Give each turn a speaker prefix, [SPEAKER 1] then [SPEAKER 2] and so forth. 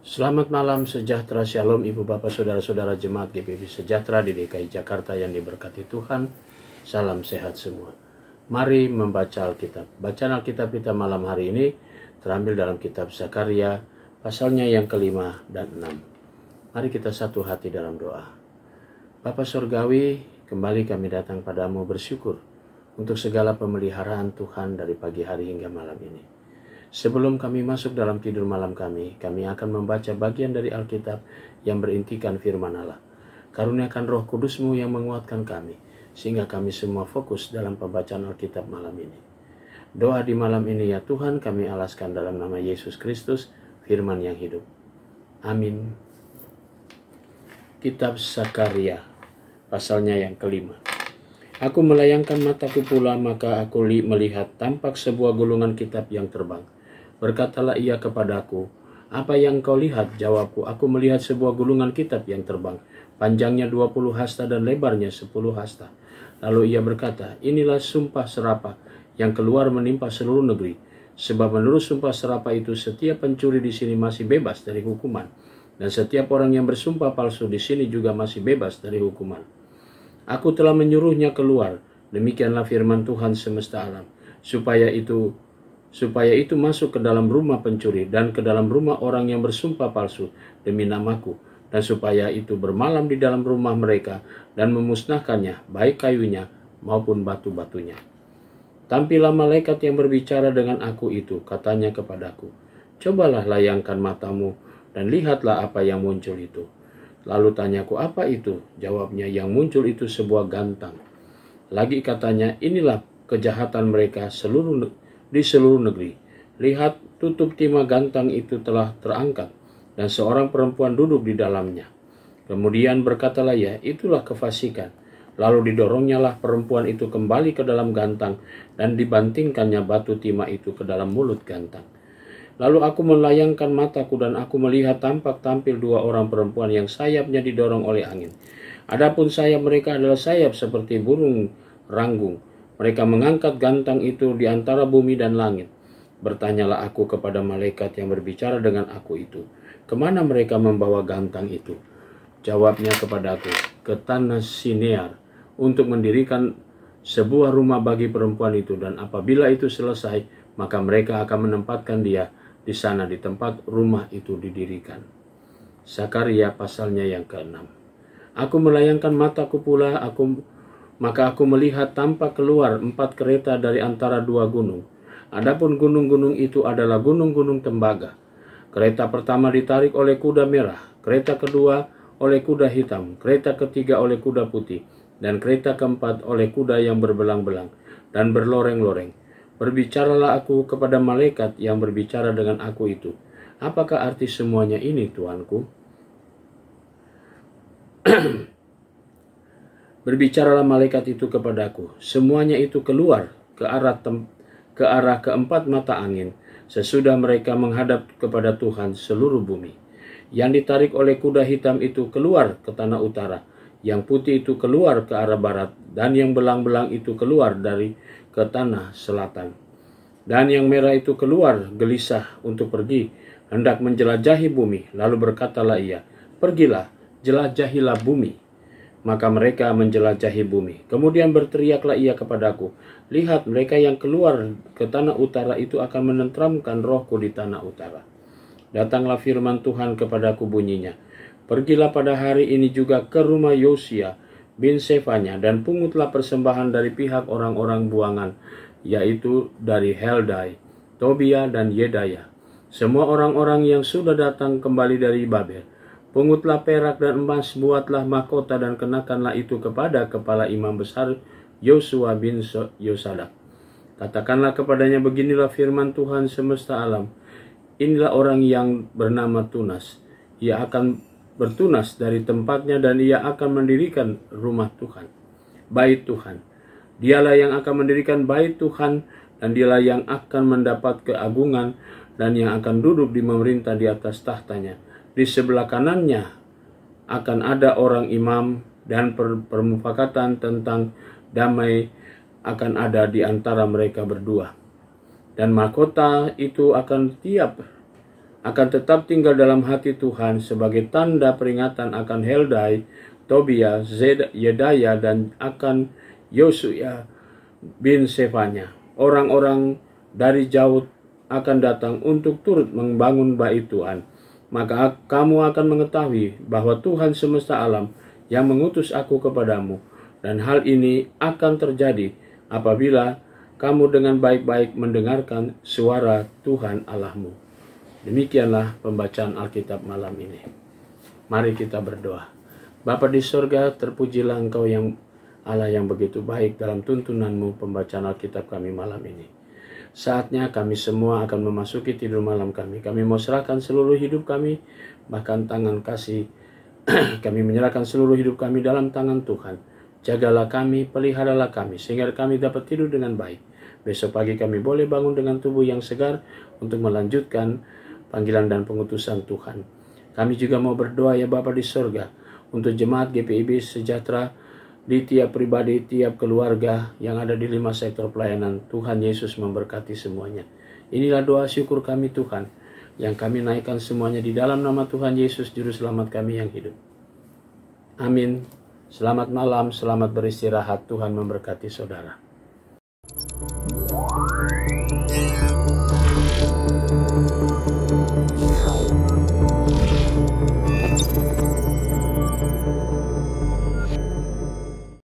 [SPEAKER 1] Selamat malam, sejahtera, shalom Ibu Bapak Saudara-saudara Jemaat GPB Sejahtera di DKI Jakarta yang diberkati Tuhan. Salam sehat semua. Mari membaca Alkitab. Bacaan Alkitab kita malam hari ini terambil dalam kitab Zakaria pasalnya yang ke-5 dan 6. Mari kita satu hati dalam doa. Bapa Surgawi, kembali kami datang padamu bersyukur untuk segala pemeliharaan Tuhan dari pagi hari hingga malam ini. Sebelum kami masuk dalam tidur malam kami akan membaca bagian dari Alkitab yang berintikan firman Allah. Karuniakan Roh Kudus-Mu yang menguatkan kami, sehingga kami semua fokus dalam pembacaan Alkitab malam ini. Doa di malam ini ya Tuhan kami alaskan dalam nama Yesus Kristus, firman yang hidup. Amin. Kitab Zakaria, pasalnya yang ke-5. Aku melayangkan mataku pula, maka aku melihat tampak sebuah gulungan kitab yang terbang. Berkatalah ia kepadaku, apa yang kau lihat? Jawabku, aku melihat sebuah gulungan kitab yang terbang. Panjangnya 20 hasta dan lebarnya 10 hasta. Lalu ia berkata, inilah sumpah serapah yang keluar menimpa seluruh negeri. Sebab menurut sumpah serapah itu, setiap pencuri di sini masih bebas dari hukuman. Dan setiap orang yang bersumpah palsu di sini juga masih bebas dari hukuman. Aku telah menyuruhnya keluar, demikianlah firman Tuhan semesta alam, supaya itu masuk ke dalam rumah pencuri dan ke dalam rumah orang yang bersumpah palsu demi namaku, dan supaya itu bermalam di dalam rumah mereka dan memusnahkannya, baik kayunya maupun batu-batunya. Tampillah malaikat yang berbicara dengan aku itu, katanya kepadaku, cobalah layangkan matamu dan lihatlah apa yang muncul itu. Lalu tanyaku, apa itu? Jawabnya, yang muncul itu sebuah gantang. Lagi katanya, inilah kejahatan mereka di seluruh negeri. Lihat, tutup timah gantang itu telah terangkat, dan seorang perempuan duduk di dalamnya. Kemudian berkatalah ia, itulah kefasikan. Lalu didorongnya perempuan itu kembali ke dalam gantang, dan dibantingkannya batu timah itu ke dalam mulut gantang. Lalu aku melayangkan mataku dan aku melihat tampil dua orang perempuan yang sayapnya didorong oleh angin. Adapun sayap mereka adalah sayap seperti burung ranggung. Mereka mengangkat gantang itu di antara bumi dan langit. Bertanyalah aku kepada malaikat yang berbicara dengan aku itu, kemana mereka membawa gantang itu? Jawabnya kepadaku, ke tanah Sinear, untuk mendirikan sebuah rumah bagi perempuan itu, dan apabila itu selesai, maka mereka akan menempatkan dia di sana di tempat rumah itu didirikan. Zakaria pasalnya yang ke-6. Aku melayangkan mataku pula, maka aku melihat tampak keluar 4 kereta dari antara 2 gunung. Adapun gunung-gunung itu adalah gunung-gunung tembaga. Kereta pertama ditarik oleh kuda merah, kereta kedua oleh kuda hitam, kereta ketiga oleh kuda putih, dan kereta keempat oleh kuda yang berbelang-belang dan berloreng-loreng. Berbicaralah aku kepada malaikat yang berbicara dengan aku itu. Apakah arti semuanya ini, Tuanku? Berbicaralah malaikat itu kepadaku. Semuanya itu keluar ke arah keempat mata angin, sesudah mereka menghadap kepada Tuhan seluruh bumi. Yang ditarik oleh kuda hitam itu keluar ke tanah utara, yang putih itu keluar ke arah barat, dan yang belang-belang itu keluar ke tanah selatan. Dan yang merah itu keluar gelisah untuk pergi, hendak menjelajahi bumi. Lalu berkatalah ia, pergilah, jelajahilah bumi. Maka mereka menjelajahi bumi. Kemudian berteriaklah ia kepadaku, lihat, mereka yang keluar ke tanah utara itu akan menenteramkan rohku di tanah utara. Datanglah firman Tuhan kepadaku bunyinya, pergilah pada hari ini juga ke rumah Yosia bin Sefanya, dan pungutlah persembahan dari pihak orang-orang buangan, yaitu dari Heldai, Tobia, dan Yedaya, semua orang-orang yang sudah datang kembali dari Babel. Pungutlah perak dan emas, buatlah mahkota dan kenakanlah itu kepada kepala imam besar Yosua bin Yosadak. Katakanlah kepadanya, beginilah firman Tuhan semesta alam. Inilah orang yang bernama Tunas. Ia akan bertunas dari tempatnya dan ia akan mendirikan rumah Tuhan, bait Tuhan. Dialah yang akan mendirikan bait Tuhan, dan dialah yang akan mendapat keagungan dan yang akan duduk di memerintah di atas tahtanya. Di sebelah kanannya akan ada orang imam, dan permufakatan tentang damai akan ada di antara mereka berdua. Dan mahkota itu akan tiap akan tetap tinggal dalam hati Tuhan sebagai tanda peringatan akan Heldai, Tobia, Yedaya, dan akan Yosua bin Sefanya. Orang-orang dari jauh akan datang untuk turut membangun bait Tuhan. Maka kamu akan mengetahui bahwa Tuhan semesta alam yang mengutus aku kepadamu. Dan hal ini akan terjadi apabila kamu dengan baik-baik mendengarkan suara Tuhan Allahmu. Demikianlah pembacaan Alkitab malam ini. Mari kita berdoa. Bapa di sorga, terpujilah Engkau yang Allah yang begitu baik dalam tuntunanmu pembacaan Alkitab kami malam ini. Saatnya kami semua akan memasuki tidur malam kami. Kami mau serahkan seluruh hidup kami, bahkan tangan kasih. Kami menyerahkan seluruh hidup kami dalam tangan Tuhan. Jagalah kami, peliharalah kami, sehingga kami dapat tidur dengan baik. Besok pagi kami boleh bangun dengan tubuh yang segar untuk melanjutkan panggilan dan pengutusan Tuhan. Kami juga mau berdoa ya Bapa di sorga, untuk jemaat GPIB sejahtera, di tiap pribadi, tiap keluarga yang ada di 5 sektor pelayanan. Tuhan Yesus memberkati semuanya. Inilah doa syukur kami Tuhan, yang kami naikkan semuanya di dalam nama Tuhan Yesus, Juru Selamat kami yang hidup. Amin. Selamat malam, selamat beristirahat. Tuhan memberkati saudara.